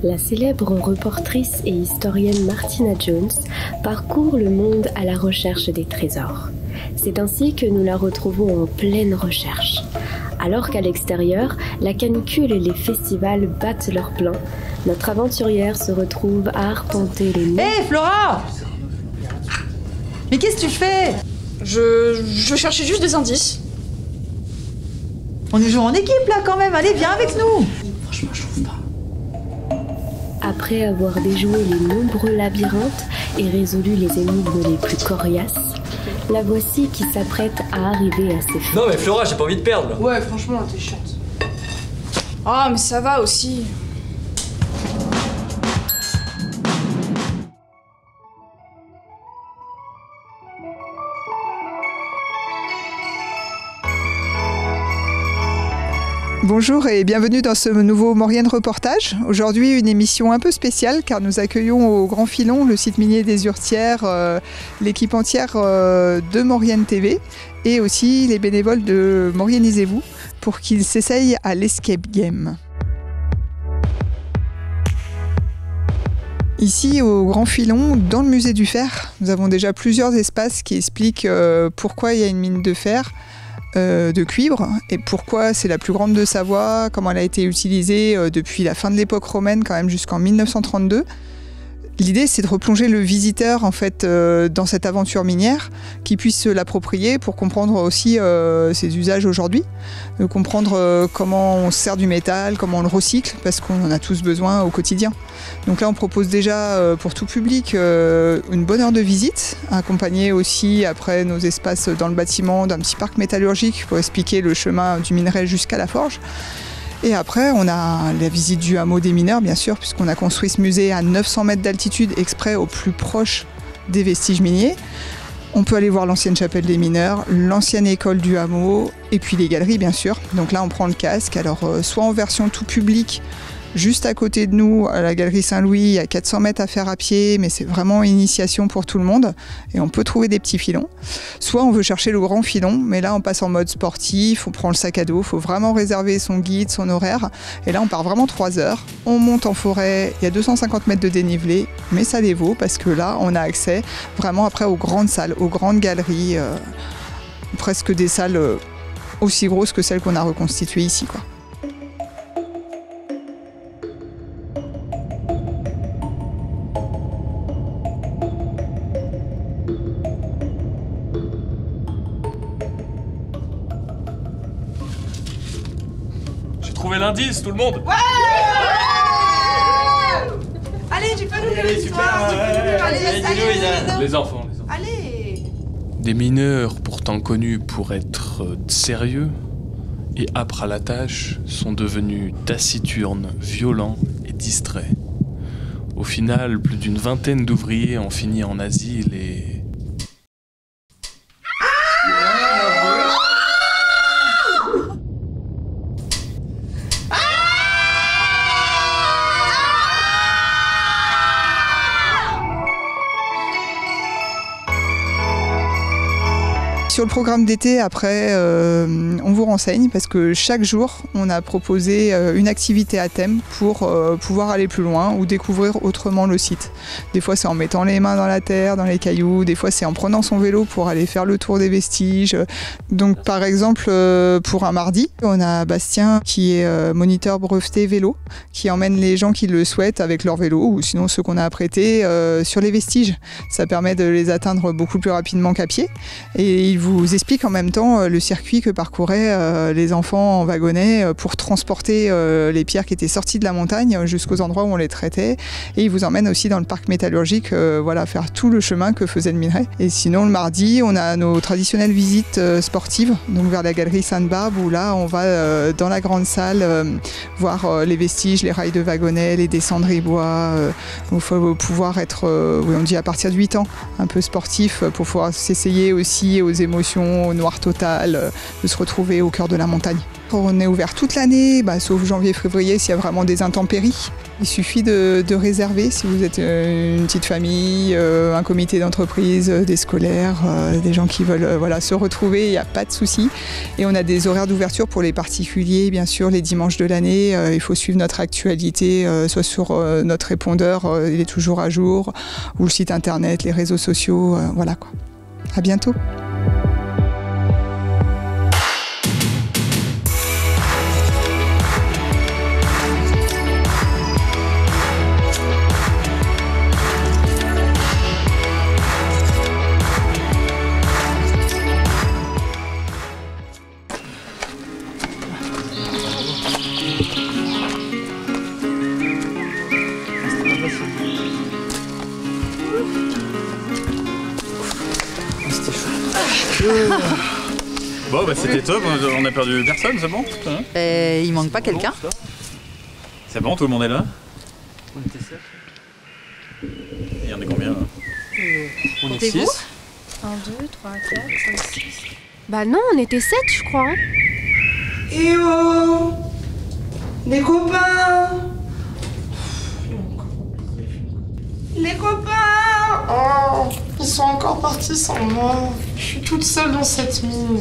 La célèbre reportrice et historienne Martina Jones parcourt le monde à la recherche des trésors. C'est ainsi que nous la retrouvons en pleine recherche. Alors qu'à l'extérieur, la canicule et les festivals battent leur plein, notre aventurière se retrouve à arpenter les murs. Hé Flora! Mais qu'est-ce que tu fais? Je cherchais juste des indices. On y joue en équipe là quand même, allez viens avec nous! Franchement, je trouve pas. Après avoir déjoué les nombreux labyrinthes et résolu les énigmes les plus coriaces, la voici qui s'apprête à arriver à ses fins. Non mais Flora, j'ai pas envie de perdre là. Ouais, franchement, t'es chiante. Ah, mais ça va aussi. Bonjour et bienvenue dans ce nouveau Maurienne Reportage. Aujourd'hui, une émission un peu spéciale car nous accueillons au Grand Filon, le site minier des Hurtières, l'équipe entière de Maurienne TV et aussi les bénévoles de Maurienisez-vous pour qu'ils s'essayent à l'escape game. Ici, au Grand Filon, dans le musée du fer, nous avons déjà plusieurs espaces qui expliquent pourquoi il y a une mine de fer, de cuivre et pourquoi c'est la plus grande de Savoie, comment elle a été utilisée depuis la fin de l'époque romaine quand même jusqu'en 1932. L'idée c'est de replonger le visiteur en fait dans cette aventure minière, qui puisse se l'approprier pour comprendre aussi ses usages aujourd'hui, de comprendre comment on se sert du métal, comment on le recycle, parce qu'on en a tous besoin au quotidien. Donc là on propose déjà pour tout public une bonne heure de visite, accompagnée aussi après nos espaces dans le bâtiment d'un petit parc métallurgique pour expliquer le chemin du minerai jusqu'à la forge. Et après, on a la visite du hameau des mineurs, bien sûr, puisqu'on a construit ce musée à 900 mètres d'altitude, exprès au plus proche des vestiges miniers. On peut aller voir l'ancienne chapelle des mineurs, l'ancienne école du hameau, et puis les galeries, bien sûr. Donc là, on prend le casque. Alors, soit en version tout public, juste à côté de nous, à la galerie Saint-Louis, il y a 400 mètres à faire à pied, mais c'est vraiment une initiation pour tout le monde. Et on peut trouver des petits filons. Soit on veut chercher le grand filon, mais là on passe en mode sportif, on prend le sac à dos, il faut vraiment réserver son guide, son horaire. Et là on part vraiment 3 heures. On monte en forêt, il y a 250 mètres de dénivelé, mais ça les vaut parce que là on a accès vraiment après aux grandes salles, aux grandes galeries, presque des salles aussi grosses que celles qu'on a reconstituées ici, quoi. Trouvez l'indice, tout le monde. Ouais. Allez, tu peux nous dire l'histoire. Les enfants. Allez. Des mineurs pourtant connus pour être sérieux et âpres à la tâche sont devenus taciturnes, violents et distraits. Au final, plus d'une vingtaine d'ouvriers ont fini en asile et... Sur le programme d'été, après, on vous renseigne parce que chaque jour, on a proposé une activité à thème pour pouvoir aller plus loin ou découvrir autrement le site. Des fois, c'est en mettant les mains dans la terre, dans les cailloux. Des fois, c'est en prenant son vélo pour aller faire le tour des vestiges. Donc, par exemple, pour un mardi, on a Bastien qui est moniteur breveté vélo, qui emmène les gens qui le souhaitent avec leur vélo ou sinon ceux qu'on a apprêtés sur les vestiges. Ça permet de les atteindre beaucoup plus rapidement qu'à pied. Et il vous explique en même temps le circuit que parcouraient les enfants en wagonnet pour transporter les pierres qui étaient sorties de la montagne jusqu'aux endroits où on les traitait. Et il vous emmène aussi dans le parc métallurgique, voilà, faire tout le chemin que faisait le minerai. Et sinon, le mardi, on a nos traditionnelles visites sportives, donc vers la galerie Sainte-Barbe, où là, on va dans la grande salle voir les vestiges, les rails de wagonnet, les descendries bois. Il faut pouvoir être, oui, on dit à partir de 8 ans, un peu sportif pour pouvoir s'essayer aussi aux émotions émotions, au noir total, de se retrouver au cœur de la montagne. On est ouvert toute l'année, sauf janvier-février s'il y a vraiment des intempéries. Il suffit de réserver si vous êtes une petite famille, un comité d'entreprise, des scolaires, des gens qui veulent se retrouver, il n'y a pas de souci. Et on a des horaires d'ouverture pour les particuliers, bien sûr, les dimanches de l'année. Il faut suivre notre actualité, soit sur notre répondeur, il est toujours à jour, ou le site internet, les réseaux sociaux, voilà quoi. À bientôt. Bon c'était top, on a perdu personne, c'est bon Il manque pas quelqu'un. C'est bon, tout le monde est là? On était 7. Il y en a combien là? On est 6. 1, 2, 3, 4, 5, 6. Bah non, on était 7 je crois. Eh oh! Les copains! Les copains! Oh! Ils sont encore partis sans moi. Je suis toute seule dans cette mine.